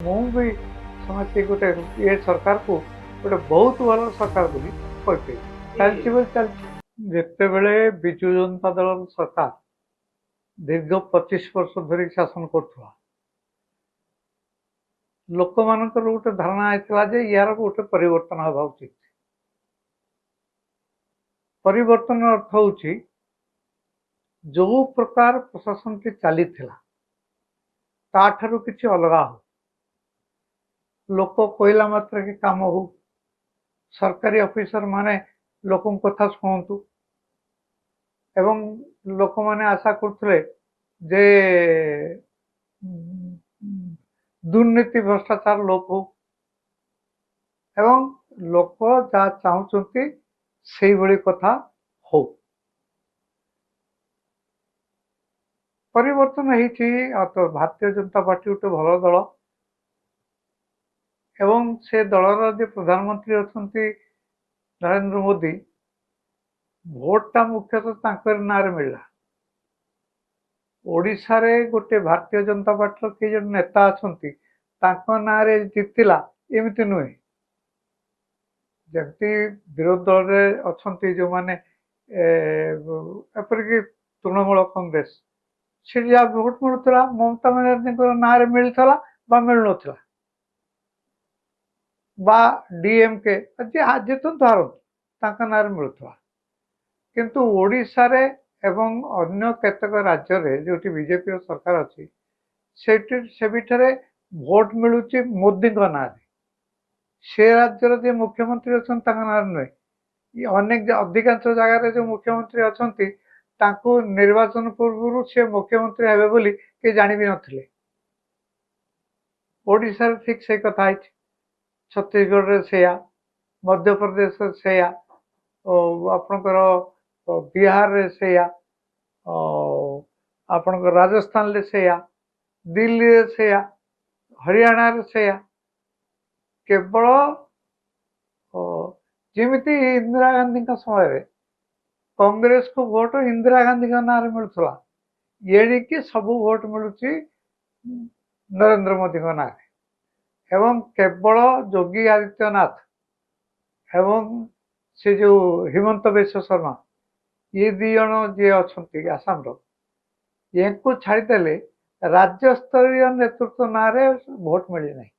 ମୁଁ ବି ସମସ୍ତେ ଗୋଟେ ଏ ସରକାରକୁ ଗୋଟେ ବହୁତ ଭଲ ସରକାର ବୋଲି କହିପାରିବି। ଚାଲିଛି ବୋଲି ଚାଲିଛି। ଯେତେବେଳେ ବିଜୁ ଜନତା ଦଳର ସରକାର ଦୀର୍ଘ 25 ବର୍ଷ ଧରି ଶାସନ କରୁଥିଲା, ଲୋକମାନଙ୍କର ଗୋଟେ ଧାରଣା ହେଇଥିଲା ଯେ ୟାର ଗୋଟେ ପରିବର୍ତ୍ତନ ହେବା ଉଚିତ। ପରିବର୍ତ୍ତନ ଅର୍ଥ ହେଉଛି ଯୋଉ ପ୍ରକାର ପ୍ରଶାସନଟି ଚାଲିଥିଲା ତାଠାରୁ କିଛି ଅଲଗା ହଉ। ଲୋକ କହିଲା ମାତ୍ରକେ କାମ ହଉ, ସରକାରୀ ଅଫିସର ମାନେ ଲୋକଙ୍କ କଥା ଶୁଣନ୍ତୁ ଏବଂ ଲୋକମାନେ ଆଶା କରୁଥିଲେ ଯେ ଦୁର୍ନୀତି ଭ୍ରଷ୍ଟାଚାର ଲୋପ ହଉ ଏବଂ ଲୋକ ଯାହା ଚାହୁଁଛନ୍ତି ସେଇଭଳି କଥା ହଉ। ପରିବର୍ତ୍ତନ ହେଇଛି। ଭାରତୀୟ ଜନତା ପାର୍ଟି ଗୋଟେ ଭଲ ଦଳ ଏବଂ ସେ ଦଳର ଯେ ପ୍ରଧାନମନ୍ତ୍ରୀ ଅଛନ୍ତି ନରେନ୍ଦ୍ର ମୋଦି, ଭୋଟଟା ମୁଖ୍ୟତଃ ତାଙ୍କରି ନାଁରେ ମିଳିଲା। ଓଡ଼ିଶାରେ ଗୋଟେ ଭାରତୀୟ ଜନତା ପାର୍ଟିର କିଏ ଜଣେ ନେତା ଅଛନ୍ତି ତାଙ୍କ ନାଁରେ ଜିତିଲା ଏମିତି ନୁହେଁ। ଯେମିତି ବିରୋଧୀ ଦଳରେ ଅଛନ୍ତି ଯେଉଁମାନେ ଏପରିକି ତୃଣମୂଳ କଂଗ୍ରେସ, ସେଠି ଯାହା ଭୋଟ ମିଳୁଥିଲା ମମତା ବାନାର୍ଜୀଙ୍କର ନାଁରେ ମିଳିଥିଲା ବା ମିଳୁନଥିଲା, ବା ଡିଏମକେ ଜିତନ୍ତୁ ହାରନ୍ତୁ ତାଙ୍କ ନାଁରେ ମିଳୁଥିଲା। କିନ୍ତୁ ଓଡ଼ିଶାରେ ଏବଂ ଅନ୍ୟ କେତେକ ରାଜ୍ୟରେ ଯେଉଁଠି ବିଜେପିର ସରକାର ଅଛି ସେଠାରେ ଭୋଟ ମିଳୁଛି ମୋଦିଙ୍କ ନାଁରେ। ସେ ରାଜ୍ୟର ଯେ ମୁଖ୍ୟମନ୍ତ୍ରୀ ଅଛନ୍ତି ତାଙ୍କ ନାଁରେ ନୁହେଁ। ଅଧିକାଂଶ ଜାଗାରେ ଯେଉଁ ମୁଖ୍ୟମନ୍ତ୍ରୀ ଅଛନ୍ତି ତାଙ୍କୁ ନିର୍ବାଚନ ପୂର୍ବରୁ ସେ ମୁଖ୍ୟମନ୍ତ୍ରୀ ହେବେ ବୋଲି କେହି ଜାଣିବି ନଥିଲେ। ଓଡ଼ିଶାରେ ଠିକ୍ ସେଇ କଥା ହେଇଛି, ଛତିଶଗଡ଼ରେ ସେଇଆ, ମଧ୍ୟପ୍ରଦେଶରେ ସେଇଆ, ଆପଣଙ୍କର ବିହାରରେ ସେଇଆ, ଆପଣଙ୍କର ରାଜସ୍ଥାନରେ ସେଇଆ, ଦିଲ୍ଲୀରେ ସେଇଆ, ହରିୟାଣାରେ ସେଇଆ। କେବଳ ଯେମିତି ଇନ୍ଦିରା ଗାନ୍ଧୀଙ୍କ ସମୟରେ କଂଗ୍ରେସକୁ ଭୋଟ ଇନ୍ଦିରା ଗାନ୍ଧୀଙ୍କ ନାଁରେ ମିଳୁଥିଲା, ଏଣିକି ସବୁ ଭୋଟ ମିଳୁଛି ନରେନ୍ଦ୍ର ମୋଦିଙ୍କ ନାଁରେ। ଏବଂ କେବଳ ଯୋଗୀ ଆଦିତ୍ୟନାଥ ଏବଂ ସେ ଯେଉଁ ହିମନ୍ତ ବିଶ୍ବ ଶର୍ମା, ଇଏ ଦୁଇ ଜଣ ଯିଏ ଅଛନ୍ତି ଆସାମର, ୟାଙ୍କୁ ଛାଡ଼ିଦେଲେ ରାଜ୍ୟସ୍ତରୀୟ ନେତୃତ୍ୱ ନାଁରେ ଭୋଟ ମିଳିନାହିଁ।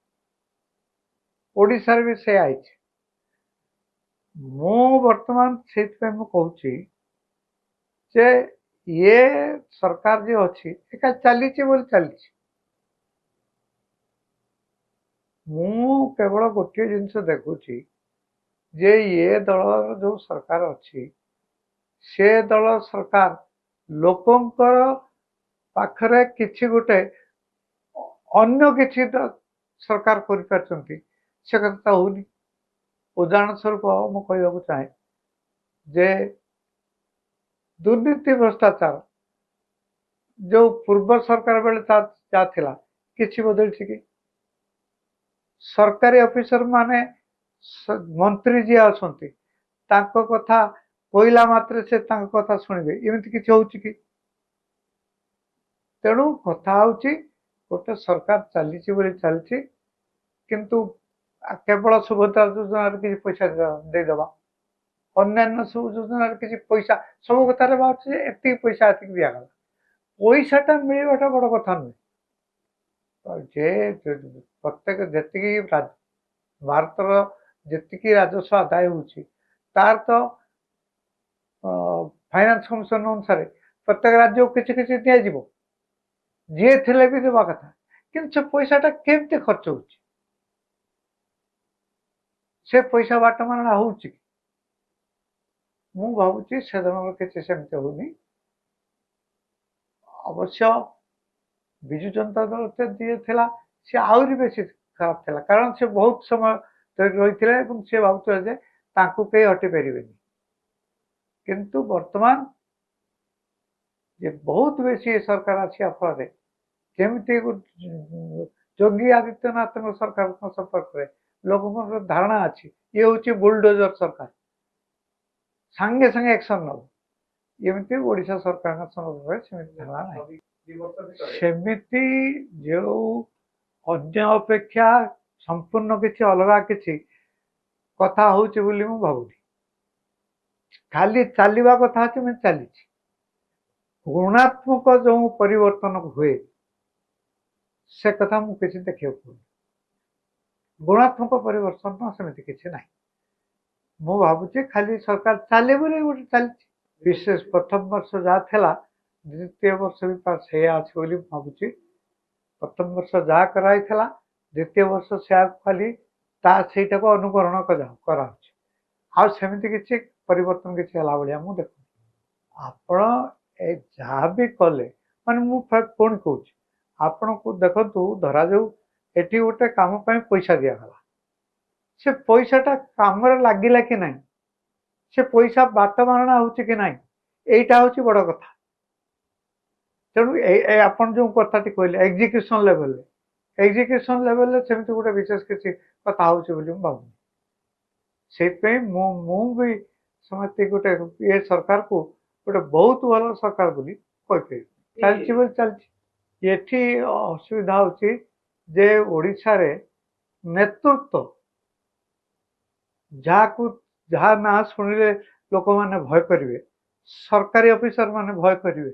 ଓଡ଼ିଶାରେ ବି ସେଇଆ ହେଇଛି। ମୁଁ ବର୍ତ୍ତମାନ ସେଇଥିପାଇଁ ମୁଁ କହୁଛି ଯେ ଇଏ ସରକାର ଯେ ଅଛି ଏକା ଚାଲିଛି ବୋଲି ଚାଲିଛି। ମୁଁ କେବଳ ଗୋଟିଏ ଜିନିଷ ଦେଖୁଛି ଯେ ଇଏ ଦଳର ଯେଉଁ ସରକାର ଅଛି ସେ ଦଳ ସରକାର ଲୋକଙ୍କର ପାଖରେ କିଛି ଗୋଟେ ଅନ୍ୟ କିଛି ସରକାର କରିପାରିଛନ୍ତି ସେ କଥା ହଉନି। ଉଦାହରଣ ସ୍ୱରୂପ ମୁଁ କହିବାକୁ ଚାହେଁ ଯେ ଦୁର୍ନୀତି ଭ୍ରଷ୍ଟାଚାର ଯେଉଁ ପୂର୍ବ ସରକାର ବେଳେ ଯାହା ଥିଲା କିଛି ବଦଳିଛି କି? ସରକାରୀ ଅଫିସର ମାନେ ମନ୍ତ୍ରୀ ଯିଏ ଅଛନ୍ତି ତାଙ୍କ କଥା କହିଲା ମାତ୍ରେ ସେ ତାଙ୍କ କଥା ଶୁଣିବେ, ଏମିତି କିଛି ହଉଛି କି? ତେଣୁ କଥା ହଉଛି ଗୋଟେ ସରକାର ଚାଲିଛି ବୋଲି ଚାଲିଛି, କିନ୍ତୁ କେବଳ ସୁଭଦ୍ରା ଯୋଜନାରେ କିଛି ପଇସା ଦେଇଦେବା, ଅନ୍ୟାନ୍ୟ ସବୁ ଯୋଜନାରେ କିଛି ପଇସା, ସବୁ କଥାରେ ବାହାରୁଛି ଯେ ଏତିକି ପଇସା ଏତିକି ଦିଆଗଲା। ପଇସାଟା ମିଳିବାଟା ବଡ଼ କଥା ନୁହେଁ। ଯେ ପ୍ରତ୍ୟେକ ଯେତିକି ଭାରତର ଯେତିକି ରାଜସ୍ୱ ଆଦାୟ ହେଉଛି ତାର ତ ଫାଇନାନ୍ସ କମିଶନ ଅନୁସାରେ ପ୍ରତ୍ୟେକ ରାଜ୍ୟକୁ କିଛି କିଛି ଦିଆଯିବ, ଯିଏ ଥିଲେ ବି ଦେବା କଥା। କିନ୍ତୁ ସେ ପଇସାଟା କେମିତି ଖର୍ଚ୍ଚ ହେଉଛି, ସେ ପଇସା ବାଟମାରଣା ହେଉଛି? ମୁଁ ଭାବୁଛି ସେ ଧରଣର କିଛି ସେମିତି ହଉନି। ଅବଶ୍ୟ ବିଜୁ ଜନତା ଦଳ ଯିଏ ଥିଲା ସେ ଆହୁରି ବେଶୀ ଖରାପ ଥିଲା, କାରଣ ସେ ବହୁତ ସମୟ ଧରି ରହିଥିଲେ ଏବଂ ସେ ଭାବୁଥିଲେ ଯେ ତାଙ୍କୁ କେହି ହଟି ପାରିବେନି। କିନ୍ତୁ ବର୍ତ୍ତମାନ ଯେ ବହୁତ ବେଶୀ ଏ ସରକାର ଆସିବା ଫଳରେ ଯେମିତି ଯୋଗୀ ଆଦିତ୍ୟନାଥଙ୍କ ସରକାରଙ୍କ ସମ୍ପର୍କରେ ଲୋକଙ୍କର ଧାରଣା ଅଛି ଇଏ ହେଉଛି ବୁଲଡୋଜର ସରକାର, ସାଙ୍ଗେ ସାଙ୍ଗେ ଆକ୍ସନ ନେବ, ଏମିତି ଓଡ଼ିଶା ସରକାରଙ୍କ ସମ୍ପର୍କରେ ସେମିତି ଧାରଣା ନାହିଁ। ସେମିତି ଯେଉଁ अन्य अपेक्षा संपूर्ण किसी अलग किसी कथा होची बोली मु भाबुनी खाली चलवा कथा अच्छे मैं चली गुणात्मक जो परिवर्तन हुए से कथा मु किसी देखिए गुणात्मक परिवर्तन सेमती किसी ना मु भावुची खाली सरकार चले बोले गोटे चलती विशेष प्रथम वर्ष जहाँ था द्वितीय वर्ष भी से अच्छे भावुची प्रथम वर्ष जहाँ कराई द्वितीय वर्ष से खाली सेटा को अनुकरण करमती किसी परिवर्तन किसी भाया मुझे देख आपण जहाँ भी कले माने मुझे पुणी कौच आपण को देखु धरा जाऊ एटी गोटे कम पैसा दिगला से पैसाटा कम लगिला कि ना से पैसा बात मारणा हो कि ना यहीटा हूँ बड़ कथा तेणु आपन जो कथा कहले एग्जिक्यूशन लेवल सेमती गोटे विशेष किसी कथा हो भावुनी से भी समझते गोटे ये सरकार को गोटे बहुत भल सरकार बोली चलती ये असुविधा होची जे ओडिशा रे नेतृत्व जहाँ ना शुणिले लोक मैंने भय करेंगे सरकारी ऑफिसर माने भय करेंगे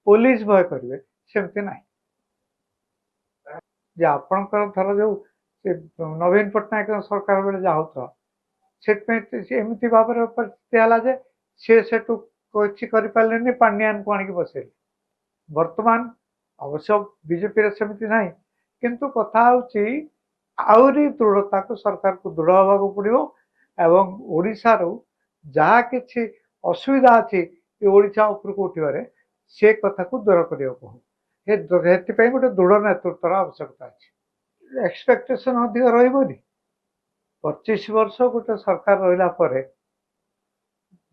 पुलिस भय करेंगे सेमती ना जे आपणकर धर जो नवीन पट्टनायक सरकार बेले जहाँ होता एमती भाव परिस्थिति है जे सी सेठू किसी करें पांडियान को आणिक बसैले बर्तमान अवश्य बीजेपी सेमती ना किंतु कथा आहरी दृढ़ता को सरकार को दृढ़ हवा पड़ो एवं ओडिशार जहाँ कि असुविधा अच्छी ओडिशा उपरको उठे से कथा को दूर करने गोटे दृढ़ नेतृत्व आवश्यकता अच्छी एक्सपेक्टेशन अधिक रही 25 वर्ष गोटे सरकार रहा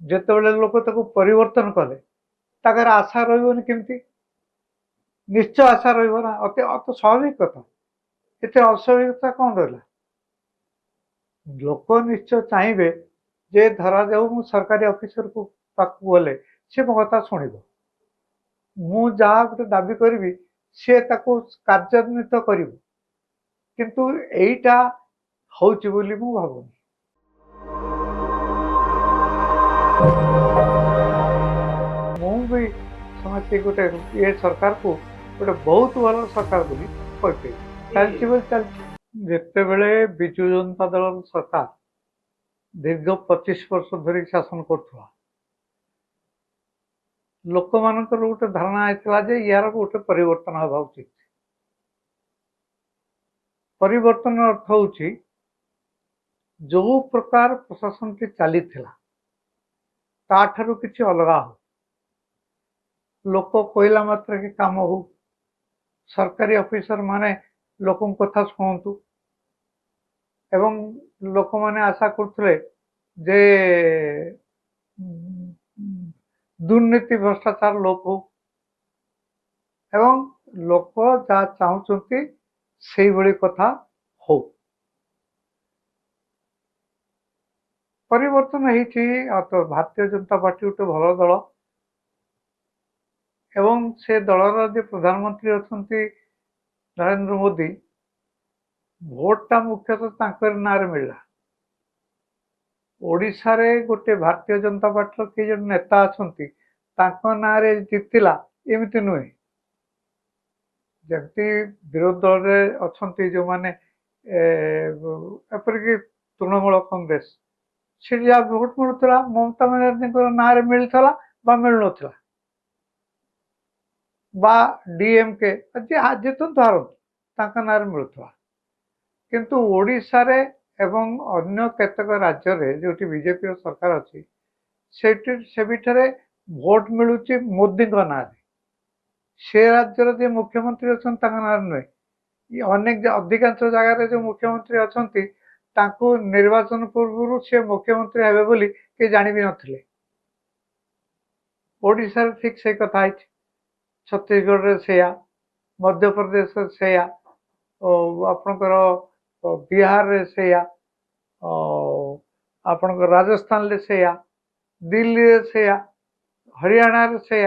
जिते लोक परिवर्तन कले ताकर आशा रही केमती निश्चय आशा रहा अति स्वाभाविक कथा इतने अस्वाभाविकता कौन रहा लोक निश्चय चाहिए जे धरा जाऊ मु सरकारी ऑफिसर को गले सी मो कथा शुण मु जहाँ गोटे दाबी करी सी कार्यान्वित कर किंतु एटा होची बोली मु भावुनी मु भी समझते गोटे ये सरकार को गोटे बहुत भल सरकार बोली चलती जिते बड़े विजु जनता दल सरकार दीर्घ 25 वर्ष धरी शासन करुवा लोक मान गोटे धारणा होता जे यार गोटे परिवर्तन हवा उचित परिवर्तन अर्थ हूँ जो प्रकार प्रशासन की चली ताठू किसी अलग हो लोक कहला मात्र के काम हो सरकारी ऑफिसर माने लोक कथा शुणु एवं लोक माने आशा करते जे दुर्नीति भ्रष्टाचार लोप हो एवं लोक जहाँ चाहते से भली कथा हो परिवर्तन तो भारतीय जनता पार्टी गोटे भल दल एवं से दलर जो प्रधानमंत्री अच्छा नरेंद्र मोदी भोटा मुख्यतः ना मिलला ओडिशा रे गोटे भारतीय जनता पार्टी किए जो नेता अच्छा ना जीतला एमती नुहे जमती विरोधी दल अच्छा जो मैंने एपरिक तृणमूल कांग्रेस से जहाँ भोट मिलूला ममता बनर्जी ना मिलता मिलूला डीएमके जितु हारतु ना मिलूला किंतु ओडिशा रे एवं अन्य केतक राज्य रे जो बीजेपी सरकार अच्छी से भोट मिलूँ मोदी ना से राज्यर जो मुख्यमंत्री अच्छा ना नुहे अनेक अधिकांश जगार जो मुख्यमंत्री अच्छा निर्वाचन पूर्व से मुख्यमंत्री हे बोली के जानी भी नथिले ओडिशा ठीक से कथा छत्तीसगढ़ से मध्य प्रदेश से आपणकर बिहार से आपणकर राजस्थान से दिल्ली से हरियाणा से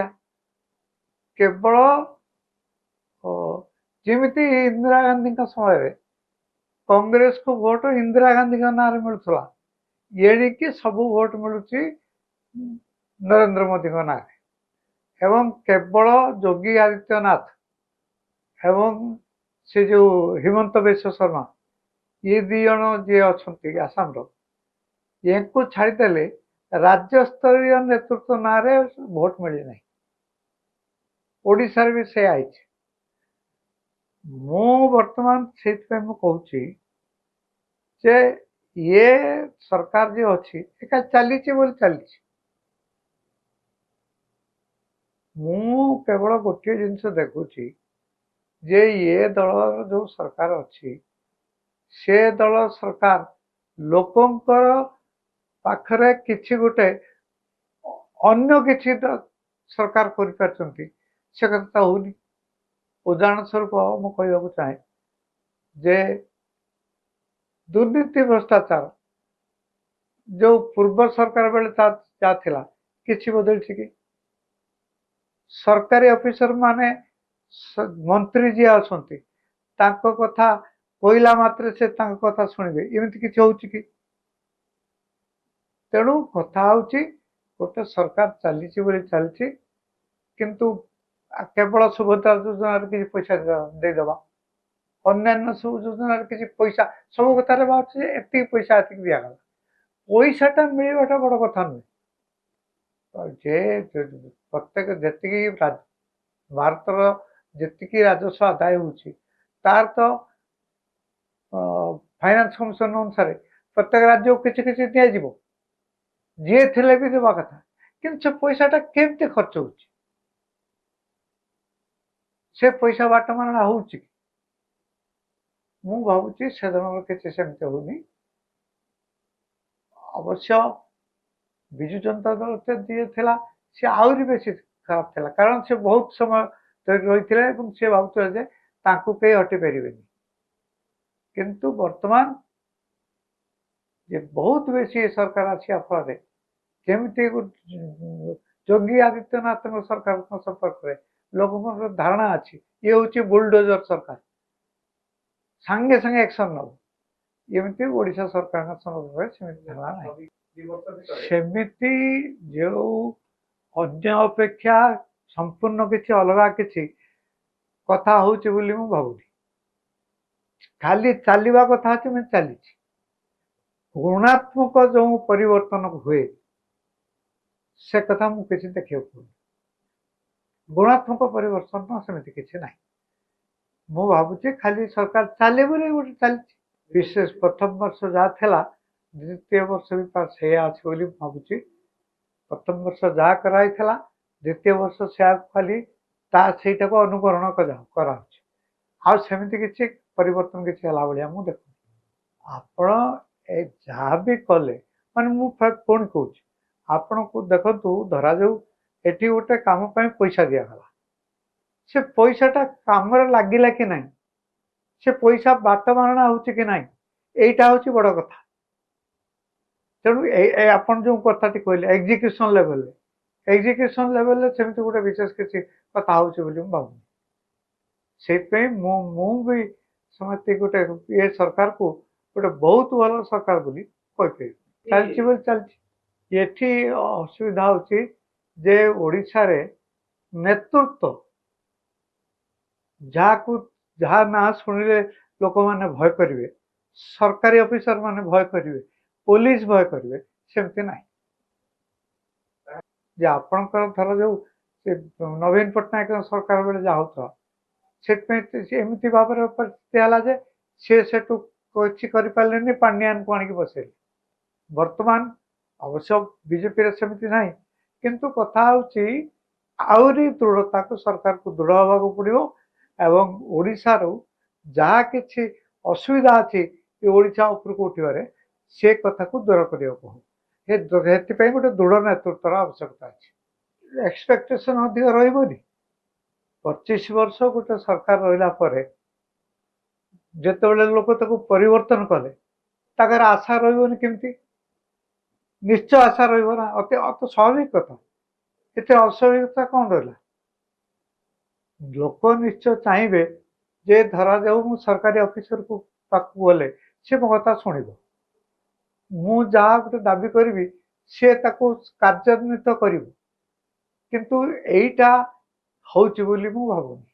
केवल ଯେମିତି ଇନ୍ଦିରା ଗାନ୍ଧୀଙ୍କ ସମୟରେ କଂଗ୍ରେସକୁ ଭୋଟ ଇନ୍ଦିରା ଗାନ୍ଧୀଙ୍କ ନାଁରେ ମିଳୁଥିଲା, ଏଣିକି ସବୁ ଭୋଟ ମିଳୁଛି ନରେନ୍ଦ୍ର ମୋଦୀଙ୍କ ନାଁରେ। ଏବଂ କେବଳ ଯୋଗୀ ଆଦିତ୍ୟନାଥ ଏବଂ ସେ ଯୋଉ ହିମନ୍ତ ବିଶ୍ବ ଶର୍ମା, ये ଦି ଜଣ ଯିଏ ଅଛନ୍ତି ଆସାମର, ୟାଙ୍କୁ ଛାଡ଼ିଦେଲେ ରାଜ୍ୟ ସ୍ତରୀୟ ନେତୃତ୍ୱ ନାଁରେ ଭୋଟ ମିଳିନାହିଁ। ଓଡ଼ିଶାରେ ବି ସେ ଆଇଛି। ମୁଁ ବର୍ତ୍ତମାନ ସେଇଥିପାଇଁ ମୁଁ କହୁଛି ଯେ ଇଏ ସରକାର ଯେ ଅଛି ଏକା ଚାଲିଛି ବୋଲି ଚାଲିଛି। ମୁଁ କେବଳ ଗୋଟିଏ ଜିନିଷ ଦେଖୁଛି ଯେ ଇଏ ଦଳର ଯୋଉ ସରକାର ଅଛି, ସେ ଦଳ ସରକାର ଲୋକଙ୍କର ପାଖରେ କିଛି ଗୋଟେ ଅନ୍ୟ କିଛି ସରକାର କରିପାରୁଛନ୍ତି, ସେ କଥା ହଉନି। ଉଦାହରଣ ସ୍ୱରୂପ ମୁଁ କହିବାକୁ ଚାହେଁ ଯେ ଦୁର୍ନୀତି ଭ୍ରଷ୍ଟାଚାର ଯୋଉ ପୂର୍ବ ସରକାର ବେଳେ ଯାହା ଥିଲା କିଛି ବଦଳିଛି କି? ସରକାରୀ ଅଫିସର ମାନେ ମନ୍ତ୍ରୀ ଯିଏ ଅଛନ୍ତି ତାଙ୍କ କଥା କହିଲା ମାତ୍ରେ ସେ ତାଙ୍କ କଥା ଶୁଣିବେ, ଏମିତି କିଛି ହଉଛି କି? ତେଣୁ କଥା ହଉଛି ଗୋଟେ ସରକାର ଚାଲିଛି ବୋଲି ଚାଲିଛି, କିନ୍ତୁ କେବଳ ସୁଭଦ୍ରା ଯୋଜନାରେ କିଛି ପଇସା ଦେଇଦବା, ଅନ୍ୟାନ୍ୟ ସବୁ ଯୋଜନାରେ କିଛି ପଇସା, ସବୁ କଥାରେ ବାହାରୁଛି ଯେ ଏତିକି ପଇସା ଏତିକି ଦିଆଗଲା। ପଇସାଟା ମିଳିବାଟା ବଡ଼ କଥା ନୁହେଁ। ଯେ ପ୍ରତ୍ୟେକ ଯେତିକି ଭାରତର ଯେତିକି ରାଜସ୍ୱ ଆଦାୟ ହେଉଛି ତାର ତ ଫାଇନାନ୍ସ କମିଶନ ଅନୁସାରେ ପ୍ରତ୍ୟେକ ରାଜ୍ୟକୁ କିଛି କିଛି ଦିଆଯିବ, ଯିଏ ଥିଲେ ବି ଦେବା କଥା। କିନ୍ତୁ ସେ ପଇସାଟା କେମିତି ଖର୍ଚ୍ଚ ହେଉଛି, ସେ ପଇସା ବାଟମାରଣା ହଉଛି କି? ମୁଁ ଭାବୁଛି ସେ ଧରଣର କିଛି ସେମିତି ହଉନି। ଅବଶ୍ୟ ବିଜୁ ଜନତା ଦଳ ଯିଏ ଥିଲା ସେ ଆହୁରି ବେଶୀ ଖରାପ ଥିଲା, କାରଣ ସେ ବହୁତ ସମୟ ଧରି ରହିଥିଲେ ଏବଂ ସେ ଭାବୁଥିଲେ ଯେ ତାଙ୍କୁ କେହି ହଟି ପାରିବେନି। କିନ୍ତୁ ବର୍ତ୍ତମାନ ଯେ ବହୁତ ବେଶୀ ସରକାର ଆସିବା ଫଳରେ ଯେମିତି ଯୋଗୀ ଆଦିତ୍ୟନାଥଙ୍କ ସରକାରଙ୍କ ସମ୍ପର୍କରେ ଲୋକଙ୍କର ଧାରଣା ଅଛି ଇଏ ହେଉଛି ବୁଲଡୋଜର ସରକାର, ସାଙ୍ଗେ ସାଙ୍ଗେ ଆକ୍ସନ ନେବ, ଏମିତି ଓଡ଼ିଶା ସରକାରଙ୍କ ସମ୍ପର୍କରେ ସେମିତି ଧାରଣା ନାହିଁ। ସେମିତି ଯେଉଁ ଅନ୍ୟ ଅପେକ୍ଷା ସମ୍ପୂର୍ଣ୍ଣ କିଛି ଅଲଗା କିଛି କଥା ହଉଛି ବୋଲି ମୁଁ ଭାବୁନି। ଖାଲି ଚାଲିବା କଥା ଅଛି, ମାନେ ଚାଲିଛି। ଗୁଣାତ୍ମକ ଯେଉଁ ପରିବର୍ତ୍ତନ ହୁଏ ସେ କଥା ମୁଁ କିଛି ଦେଖିବାକୁ ପାଉନି। ଗୁଣାତ୍ମକ ପରିବର୍ତ୍ତନ ସେମିତି କିଛି ନାହିଁ। ମୁଁ ଭାବୁଛି ଖାଲି ସରକାର ଚାଲେ ବୋଲି ଗୋଟେ ଚାଲିଛି। ବିଶେଷ ପ୍ରଥମ ବର୍ଷ ଯାହା ଥିଲା ଦ୍ୱିତୀୟ ବର୍ଷ ବି ସେଇଆ ଅଛି ବୋଲି ମୁଁ ଭାବୁଛି। ପ୍ରଥମ ବର୍ଷ ଯାହା କରାହେଇଥିଲା ଦ୍ୱିତୀୟ ବର୍ଷ ସେୟା ଖାଲି ସେଇଟାକୁ ଅନୁକରଣ କରାହଉଛି, ଆଉ ସେମିତି କିଛି ପରିବର୍ତ୍ତନ କିଛି ହେଲା ଭଳିଆ ମୁଁ ଦେଖୁଛି। ଆପଣ ଯାହା ବି କଲେ, ମାନେ ମୁଁ ପୁଣି କହୁଛି, ଆପଣଙ୍କୁ ଦେଖନ୍ତୁ, ଧରାଯାଉ ଏଠି ଗୋଟେ କାମ ପାଇଁ ପଇସା ଦିଆଗଲା, ସେ ପଇସାଟା କାମରେ ଲାଗିଲା କି ନାହିଁ, ସେ ପଇସା ବାଟମାରଣା ହଉଛି କି ନାହିଁ, ଏଇଟା ହଉଛି ବଡ଼ କଥା। ତେଣୁ ଆପଣ ଯେଉଁ କଥାଟି କହିଲେ ଏକ୍ଜିକ୍ୟୁସନ ଲେଭେଲରେ ସେମିତି ଗୋଟେ ବିଶେଷ କିଛି କଥା ହଉଛି ବୋଲି ମୁଁ ଭାବୁନି। ସେଇଥିପାଇଁ ମୁଁ ବି ସମସ୍ତେ ଗୋଟେ ଏ ସରକାରକୁ ଗୋଟେ ବହୁତ ଭଲ ସରକାର ବୋଲି କହିପାରିବି। ଚାଲିଛି ବୋଲି ଚାଲିଛି। ଏଠି ଅସୁବିଧା ହଉଛି ଯେ ଓଡ଼ିଶାରେ ନେତୃତ୍ୱ, ଯାହା ନାଁ ଶୁଣିଲେ ଲୋକମାନେ ଭୟ କରିବେ, ସରକାରୀ ଅଫିସର ମାନେ ଭୟ କରିବେ, ପୋଲିସ ଭୟ କରିବେ, ସେମିତି ନାହିଁ। ଯେ ଆପଣଙ୍କର ଧର ଯୋଉ ସେ ନବୀନ ପଟ୍ଟନାୟକ ସରକାର ବେଳେ ଯାହା ହଉଥିଲା, ସେଥିପାଇଁ ଏମିତି ଭାବରେ ପରିସ୍ଥିତି ହେଲା ଯେ ସିଏ ସେଠୁ କିଛି କରିପାରିଲେନି, ପାଣ୍ଡିଆନକୁ ଆଣିକି ବସେଇଲେ। ବର୍ତ୍ତମାନ ଅବଶ୍ୟ ବିଜେପିରେ ସେମିତି ନାହିଁ, କିନ୍ତୁ କଥା ହଉଛି ଆହୁରି ଦୃଢ଼ତାକୁ ସରକାରକୁ ଦୃଢ଼ ହେବାକୁ ପଡ଼ିବ ଏବଂ ଓଡ଼ିଶାରୁ ଯାହା କିଛି ଅସୁବିଧା ଅଛି ଏ ଓଡ଼ିଶା ଉପରକୁ ଉଠିବାରେ ସେ କଥାକୁ ଦୂର କରିବାକୁ ହବ। ସେଥିପାଇଁ ଗୋଟେ ଦୃଢ଼ ନେତୃତ୍ୱର ଆବଶ୍ୟକତା ଅଛି। ଏକ୍ସପେକ୍ଟେସନ ଅଧିକ ରହିବନି। 25 ବର୍ଷ ଗୋଟେ ସରକାର ରହିଲା ପରେ ଯେତେବେଳେ ଲୋକ ତାକୁ ପରିବର୍ତ୍ତନ କଲେ ତାଙ୍କର ଆଶା ରହିବନି କେମିତି? ନିଶ୍ଚୟ ଆଶା ରହିବ ନା, ଅତି ସ୍ୱାଭାବିକ କଥା। ଏଥିରେ ଅସ୍ୱାଭାବିକତା କ'ଣ ରହିଲା? ଲୋକ ନିଶ୍ଚୟ ଚାହିଁବେ ଯେ ଧରାଯାଉ ମୁଁ ସରକାରୀ ଅଫିସରକୁ ପାଖକୁ ଗଲେ ସେ ମୋ କଥା ଶୁଣିବ, ମୁଁ ଯାହା ଗୋଟେ ଦାବି କରିବି ସେ ତାକୁ କାର୍ଯ୍ୟାନ୍ୱିତ କରିବ, କିନ୍ତୁ ଏଇଟା ହଉଛି ବୋଲି ମୁଁ ଭାବୁନି।